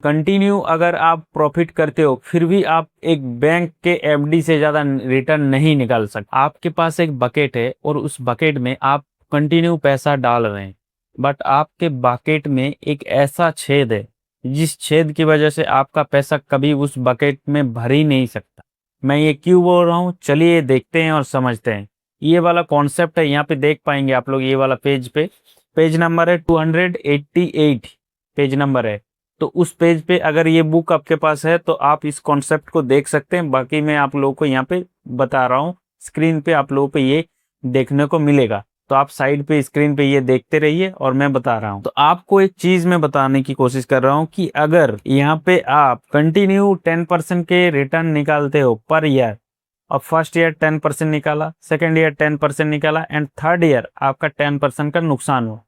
Continue अगर आप profit करते हो फिर भी आप एक बैंक के एफडी से ज़्यादा रिटर्न नहीं निकाल सकते। आपके पास एक बकेट है और उस बकेट में आप कंटिन्यू पैसा डाल रहे हैं, बट आपके बकेट में एक ऐसा छेद है जिस छेद की वजह से आपका पैसा कभी उस बकेट में भर ही नहीं सकता। मैं ये क्यों बोल रहा हूँ, चलिए देखते हैं और समझते हैं। ये वाला कॉन्सेप्ट है, यहाँ पे देख पाएंगे आप लोग, ये वाला पेज नंबर है 288 पेज नंबर है। तो उस पेज पे अगर ये बुक आपके पास है तो आप इस कॉन्सेप्ट को देख सकते हैं। बाकी मैं आप लोगों को यहाँ पे बता रहा हूँ, स्क्रीन पे आप लोगों को ये देखने को मिलेगा। तो आप साइड पे स्क्रीन पे ये देखते रहिए और मैं बता रहा हूँ। तो आपको एक चीज मैं बताने की कोशिश कर रहा हूँ कि अगर यहाँ पे आप कंटिन्यू 10% के रिटर्न निकालते हो पर ईयर, और फर्स्ट ईयर 10% निकाला, सेकेंड ईयर 10% निकाला एंड थर्ड ईयर आपका 10% का नुकसान हुआ,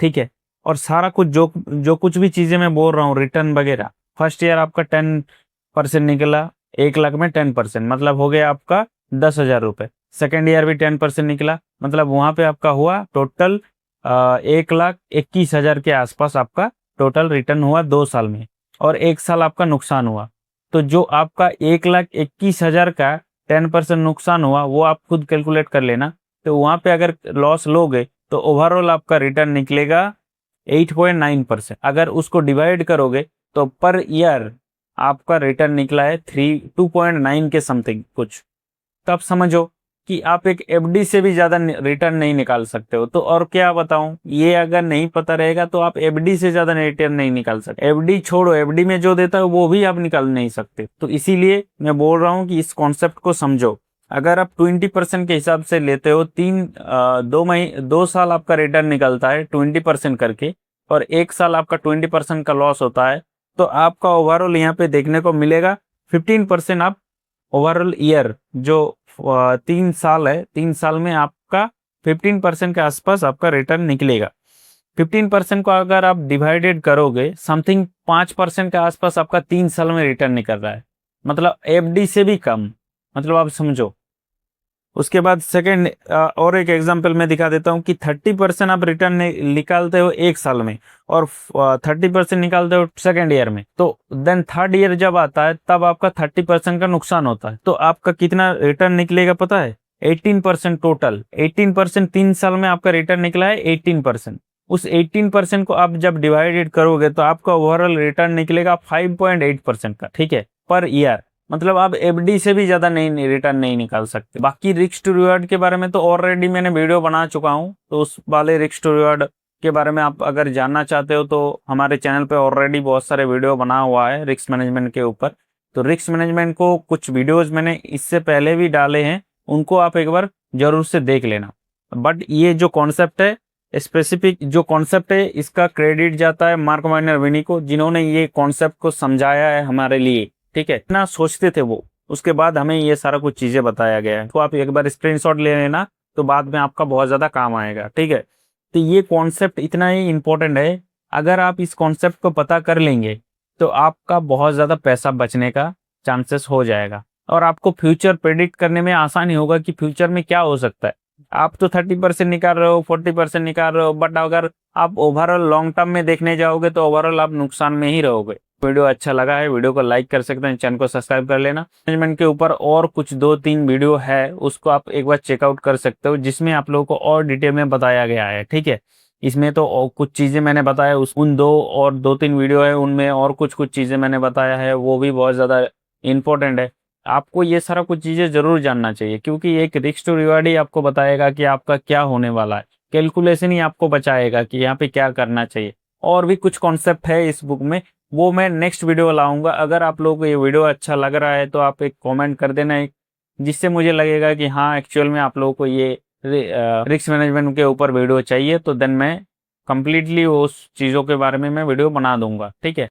ठीक है। और सारा कुछ जो जो कुछ भी चीजें मैं बोल रहा हूँ रिटर्न वगैरह, फर्स्ट ईयर आपका 10% निकला, 1 लाख में 10% मतलब हो गया आपका 10,000 रुपये। सेकेंड ईयर भी 10% निकला, मतलब वहां पे आपका हुआ टोटल 1,21,000 के आसपास आपका टोटल रिटर्न हुआ 2 साल में, और 1 साल आपका नुकसान हुआ। तो जो आपका 1,21,000 का 10% नुकसान हुआ वो आप खुद कैलकुलेट कर लेना। तो वहां पे अगर लॉस लोगे तो ओवरऑल आपका रिटर्न निकलेगा 8.9%। अगर उसको डिवाइड करोगे तो पर ईयर आपका रिटर्न निकला है 2.9 के समथिंग कुछ। तो आप समझो कि आप एक एफडी से भी ज्यादा रिटर्न नहीं निकाल सकते हो। तो और क्या बताऊं, ये अगर नहीं पता रहेगा तो आप एफडी से ज्यादा रिटर्न नहीं निकाल सकते। एफडी छोड़ो, एफडी में जो देता है वो भी आप निकाल नहीं सकते। तो इसीलिए मैं बोल रहा हूं कि इस कॉन्सेप्ट को समझो। अगर आप 20% के हिसाब से लेते हो, 2 साल आपका रिटर्न निकलता है 20% करके, और 1 साल आपका 20% का लॉस होता है, तो आपका ओवरऑल यहाँ पे देखने को मिलेगा 15%। आप ओवरऑल ईयर जो 3 साल है, 3 साल में आपका 15% के आसपास आपका रिटर्न निकलेगा। 15% को अगर आप डिवाइडेड करोगे, समथिंग 5% के आसपास आपका 3 साल में रिटर्न निकल रहा है, मतलब एफडी से भी कम। मतलब आप समझो। उसके बाद सेकेंड और एक एग्जांपल मैं दिखा देता हूँ कि 30% आप रिटर्न निकालते हो 1 साल में, और 30% निकालते हो सेकेंड ईयर में, तो देन थर्ड ईयर जब आता है तब आपका 30% का नुकसान होता है। तो आपका कितना रिटर्न निकलेगा पता है? 18% टोटल। 18%, 3 साल में आपका रिटर्न निकला है 18%। उस 18% को आप जब डिवाइडेड करोगे तो आपका ओवरऑल रिटर्न निकलेगा 5.8% का, ठीक है, पर ईयर। मतलब आप एफडी से भी ज्यादा नहीं रिटर्न नहीं निकाल सकते। बाकी रिस्क टू रिवार्ड के बारे में तो ऑलरेडी मैंने वीडियो बना चुका हूं, तो उस वाले रिस्क टू रिवार्ड के बारे में आप अगर जानना चाहते हो तो हमारे चैनल पे ऑलरेडी बहुत सारे वीडियो बना हुआ है रिस्क मैनेजमेंट के ऊपर। तो रिस्क मैनेजमेंट को कुछ वीडियोज मैंने इससे पहले भी डाले हैं, उनको आप एक बार जरूर से देख लेना। बट ये जो कॉन्सेप्ट है, स्पेसिफिक जो कॉन्सेप्ट है, इसका क्रेडिट जाता है मार्क माइनर विनी को, जिन्होंने ये कॉन्सेप्ट को समझाया है हमारे लिए, ठीक है। इतना सोचते थे वो, उसके बाद हमें ये सारा कुछ चीजें बताया गया है। तो आप एक बार स्क्रीनशॉट ले लेना, तो बाद में आपका बहुत ज्यादा काम आएगा, ठीक है। तो ये कॉन्सेप्ट इतना ही इंपॉर्टेंट है, अगर आप इस कॉन्सेप्ट को पता कर लेंगे तो आपका बहुत ज्यादा पैसा बचने का चांसेस हो जाएगा, और आपको फ्यूचर प्रेडिक्ट करने में आसानी होगा कि फ्यूचर में क्या हो सकता है। आप तो 30% निकाल रहे हो, 40% निकाल रहे हो, बट अगर आप ओवरऑल लॉन्ग टर्म में देखने जाओगे तो ओवरऑल आप नुकसान में ही रहोगे। वीडियो अच्छा लगा है, वीडियो को लाइक कर सकते हैं, चैनल को सब्सक्राइब कर लेना। मैनेजमेंट के ऊपर और कुछ 2-3 वीडियो है, उसको आप एक बार चेकआउट कर सकते हो, जिसमें आप लोगों को और डिटेल में बताया गया है, ठीक है। इसमें तो और कुछ चीजें मैंने बताया, उस उन 2 और 2-3 वीडियो है उनमें और कुछ कुछ चीजें मैंने बताया है, वो भी बहुत ज्यादा इंपॉर्टेंट है। आपको ये सारा कुछ चीजें जरूर जानना चाहिए, क्योंकि एक रिस्क टू रिवार्ड ही आपको बताएगा कि आपका क्या होने वाला है। कैलकुलेशन ही आपको बचाएगा कि यहाँ पे क्या करना चाहिए। और भी कुछ कॉन्सेप्ट है इस बुक में, वो मैं नेक्स्ट वीडियो लाऊंगा। अगर आप लोगों को ये वीडियो अच्छा लग रहा है तो आप एक कमेंट कर देना, एक जिससे मुझे लगेगा कि हाँ एक्चुअल में आप लोगों को ये रिस्क मैनेजमेंट के ऊपर वीडियो चाहिए, तो देन मैं कंप्लीटली उस चीज़ों के बारे में मैं वीडियो बना दूंगा, ठीक है।